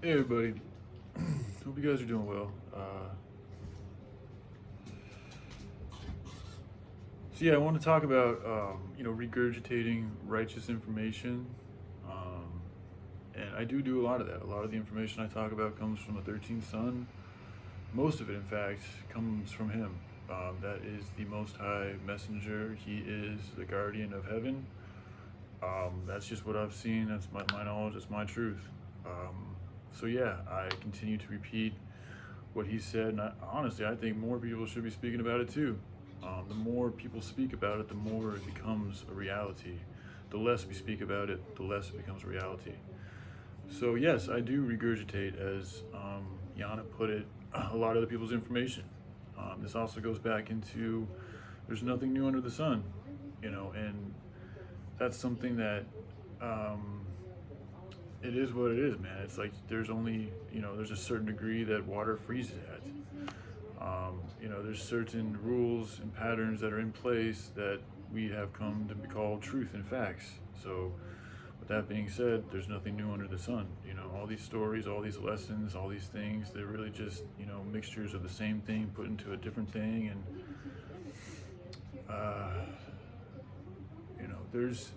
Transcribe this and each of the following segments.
Hey everybody, hope you guys are doing well. So yeah, I want to talk about regurgitating righteous information, um, and I do a lot of that. A lot of the information I talk about comes from the 13th Son. Most of it, in fact, comes from him. That is the Most High Messenger. He is the guardian of heaven. That's just what I've seen. That's my knowledge. That's my truth. So yeah, I continue to repeat what he said, and honestly, I think more people should be speaking about it too. The more people speak about it, the more it becomes a reality. The less we speak about it, the less it becomes a reality. So yes, I do regurgitate, as Yana put it, a lot of other people's information. This also goes back into there's nothing new under the sun, and that's something that it is what it is, man. It's like there's only, there's a certain degree that water freezes at. There's certain rules and patterns that are in place that we have come to be called truth and facts. So, with that being said, there's nothing new under the sun. All these stories, all these lessons, all these things, they're really just, mixtures of the same thing put into a different thing. And, there's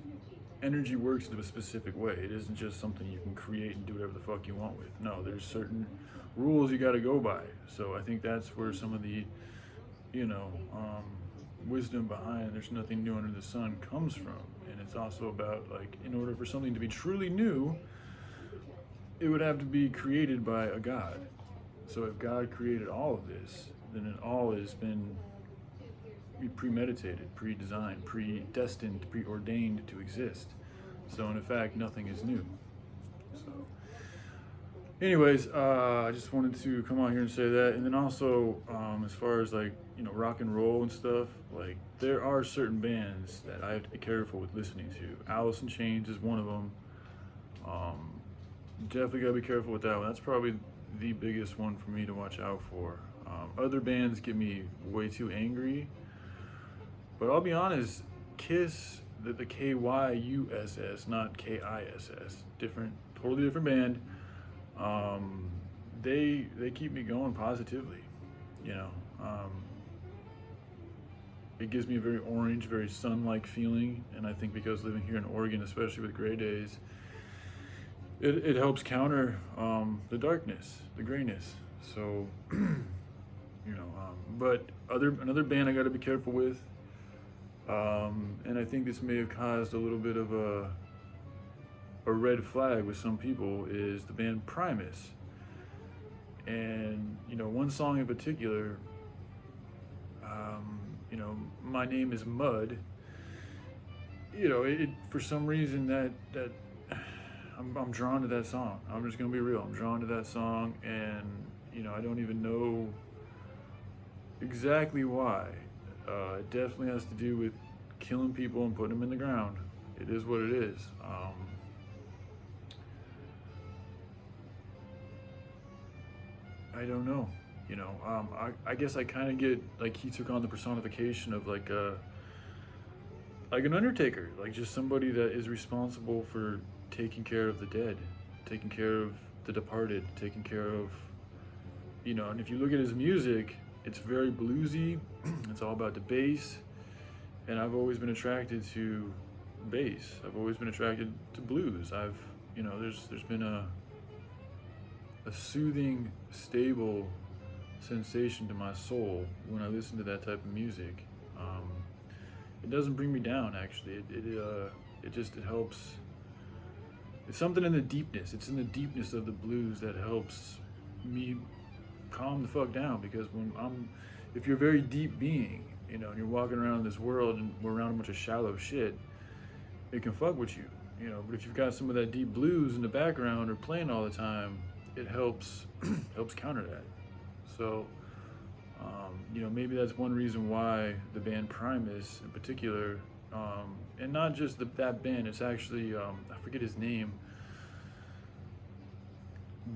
energy works in a specific way. It isn't just something you can create and do whatever the fuck you want with. No, there's certain rules you got to go by. So I think that's where some of the, wisdom behind there's nothing new under the sun comes from. And it's also about, like, in order for something to be truly new, it would have to be created by a God. So if God created all of this, then it all has been premeditated, pre-designed, predestined, preordained to exist. So in effect, nothing is new. So anyways, I just wanted to come out here and say that. And then also, as far as rock and roll and stuff, like there are certain bands that I have to be careful with listening to. Alice in Chains is one of them. Definitely gotta be careful with that one. That's probably the biggest one for me to watch out for. Other bands get me way too angry. But I'll be honest, Kiss, the Kyuss, not Kiss, totally different band. They keep me going positively, It gives me a very orange, very sun-like feeling, and I think because living here in Oregon, especially with gray days, it helps counter the darkness, the grayness. So, but another band I got to be careful with. And I think this may have caused a little bit of a red flag with some people, is the band Primus. And, one song in particular, My Name is Mud, for some reason that I'm drawn to that song. I'm just going to be real. I'm drawn to that song, and, I don't even know exactly why. It definitely has to do with killing people and putting them in the ground. It is what it is. I don't know. I guess I kind of get like he took on the personification of like an undertaker, like just somebody that is responsible for taking care of the dead, taking care of the departed, taking care of, and if you look at his music, it's very bluesy. It's all about the bass, and I've always been attracted to bass. I've always been attracted to blues. There's been a soothing, stable sensation to my soul when I listen to that type of music. It doesn't bring me down, actually. It helps. It's something in the deepness. It's in the deepness of the blues that helps me calm the fuck down, because if you're a very deep being, and you're walking around this world and we're around a bunch of shallow shit, it can fuck with you, but if you've got some of that deep blues in the background or playing all the time, it helps counter that. So maybe that's one reason why the band Primus in particular, and not just that band, it's actually I forget his name,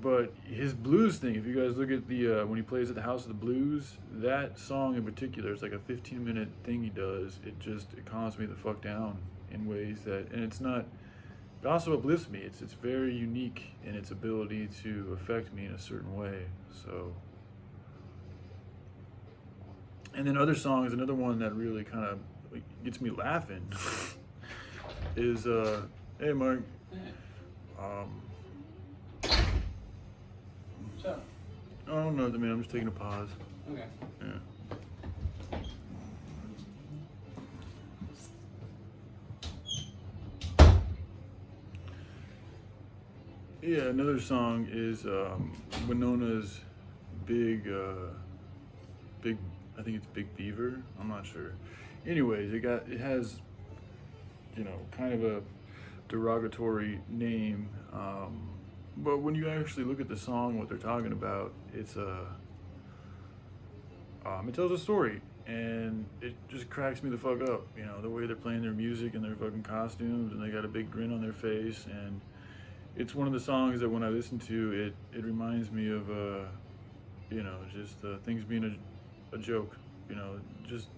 but his blues thing, if you guys look at the when he plays at the House of the Blues, that song in particular is like a 15-minute thing he does. It calms me the fuck down in ways that, and it's not it also uplifts me. It's very unique in its ability to affect me in a certain way. So, and then other songs, another one that really kind of gets me laughing is hey Mark. Um, So. oh no, man, I'm just taking a pause. Okay. Yeah. Yeah, another song is Winona's big. I think it's Big Beaver. I'm not sure. Anyways, it has, kind of a derogatory name. But when you actually look at the song, what they're talking about, it tells a story, and it just cracks me the fuck up. The way they're playing their music and their fucking costumes, and they got a big grin on their face, and it's one of the songs that when I listen to it, it reminds me of just things being a joke. Just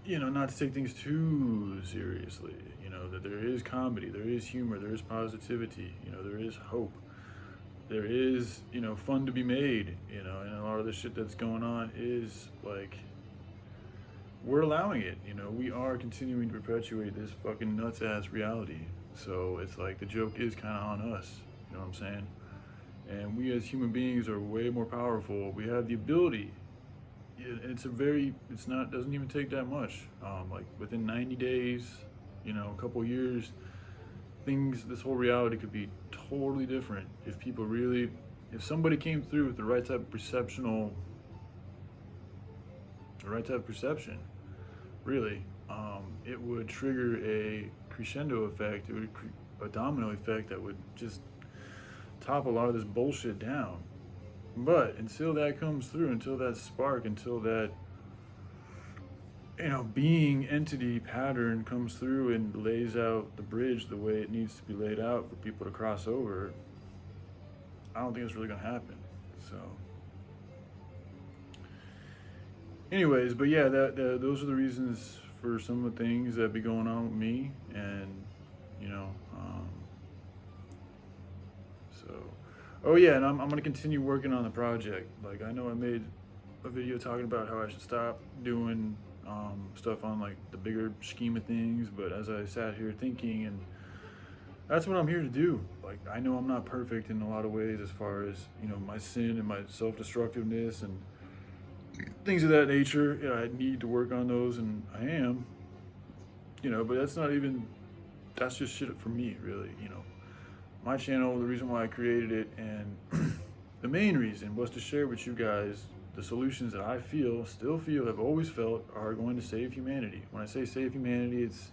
not to take things too seriously. That there is comedy, there is humor, there is positivity. There is hope. There is fun to be made. And a lot of the shit that's going on is like we're allowing it. We are continuing to perpetuate this fucking nuts ass reality. So it's like the joke is kind of on us. You know what I'm saying? And we as human beings are way more powerful. We have the ability. Doesn't even take that much. Like within 90 days, a couple years, this whole reality could be totally different if somebody came through with the right type of perception, really, it would trigger a crescendo effect. It would a domino effect that would just top a lot of this bullshit down. But until that comes through, until that spark, until that being entity pattern comes through and lays out the bridge the way it needs to be laid out for people to cross over, I don't think it's really gonna happen. So anyways, but yeah, those are the reasons for some of the things that be going on with me, and so oh yeah, and I'm gonna continue working on the project. Like, I know I made a video talking about how I should stop doing stuff on like the bigger scheme of things, but as I sat here thinking, and that's what I'm here to do. Like, I know I'm not perfect in a lot of ways as far as my sin and my self-destructiveness and things of that nature. I need to work on those, and I am. But that's just shit for me, really. My channel, the reason why I created it, and the main reason was to share with you guys the solutions that I still feel, have always felt are going to save humanity. When I say save humanity, it's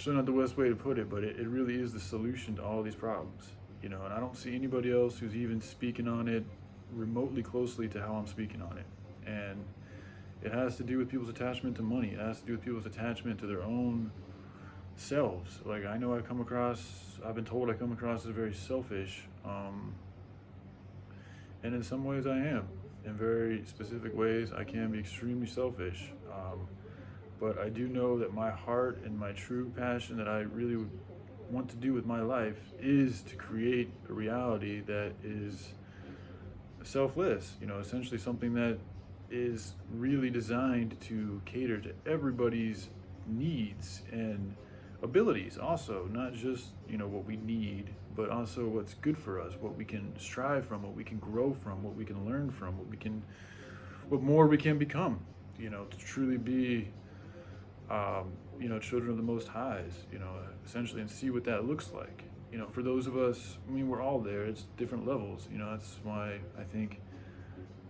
not the best way to put it, but it really is the solution to all these problems. And I don't see anybody else who's even speaking on it remotely closely to how I'm speaking on it. And it has to do with people's attachment to money. It has to do with people's attachment to their own selves. Like, I know I've been told I come across as very selfish, and in some ways I am. In very specific ways, I can be extremely selfish. But I do know that my heart and my true passion that I really want to do with my life is to create a reality that is selfless, essentially something that is really designed to cater to everybody's needs and abilities, also not just what we need, but also what's good for us, what we can strive from, what we can grow from, what we can learn from, what more we can become, to truly be children of the Most Highs, essentially, and see what that looks like. For those of us, we're all there. It's different levels. That's why I think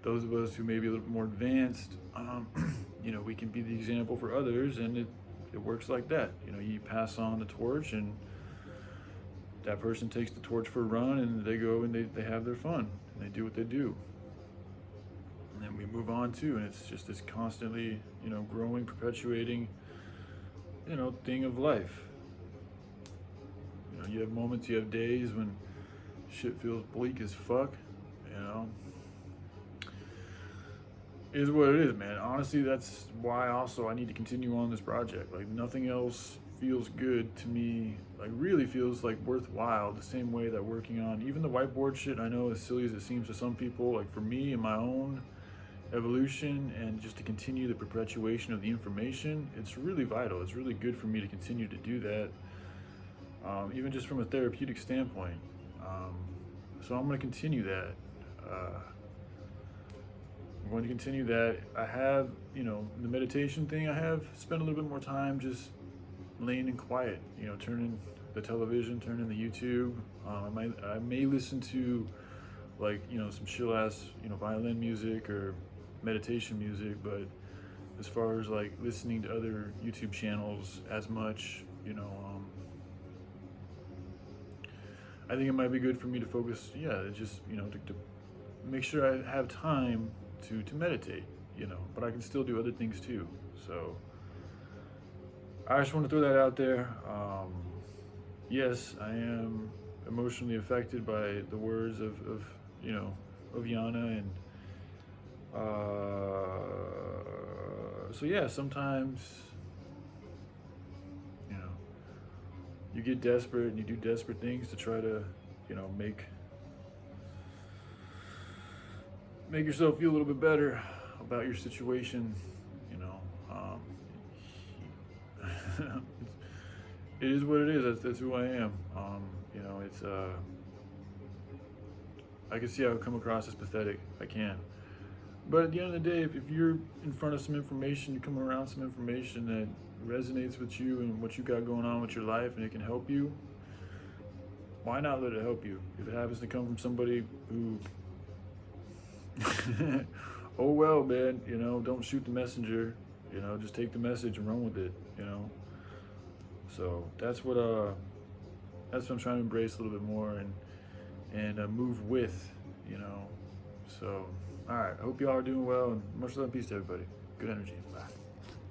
those of us who may be a little more advanced, we can be the example for others, and it works like that. You pass on the torch, and that person takes the torch for a run, and they go and they have their fun, and they do what they do. And then we move on too, and it's just this constantly, growing, perpetuating, thing of life. You have moments, you have days when shit feels bleak as fuck, It is what it is, man. Honestly, that's why also I need to continue on this project. Like, nothing else feels good to me, like really feels like worthwhile, the same way that working on even the whiteboard shit, I know as silly as it seems to some people, like for me in my own evolution and just to continue the perpetuation of the information, it's really vital. It's really good for me to continue to do that, even just from a therapeutic standpoint. So I'm going to continue that. I'm going to continue that. I have, the meditation thing, I have spent a little bit more time just laying in quiet, turning the television, turning the YouTube. I may listen to like, some chill ass, violin music or meditation music, but as far as like listening to other YouTube channels as much, I think it might be good for me to focus, just, to make sure I have time to meditate, but I can still do other things too. So I just want to throw that out there. Yes, I am emotionally affected by the words of Yana, and so yeah, sometimes you get desperate and you do desperate things to try to make yourself feel a little bit better about your situation. It is what it is. That's who I am. It's I can see how it come across as pathetic. I can. But at the end of the day, if you're in front of some information, you come around some information that resonates with you and what you got going on with your life, and it can help you, why not let it help you? If it happens to come from somebody who, oh well, man, don't shoot the messenger, just take the message and run with it, So that's what I'm trying to embrace a little bit more and move with, So, all right. I hope y'all are doing well, and much love and peace to everybody. Good energy. Bye.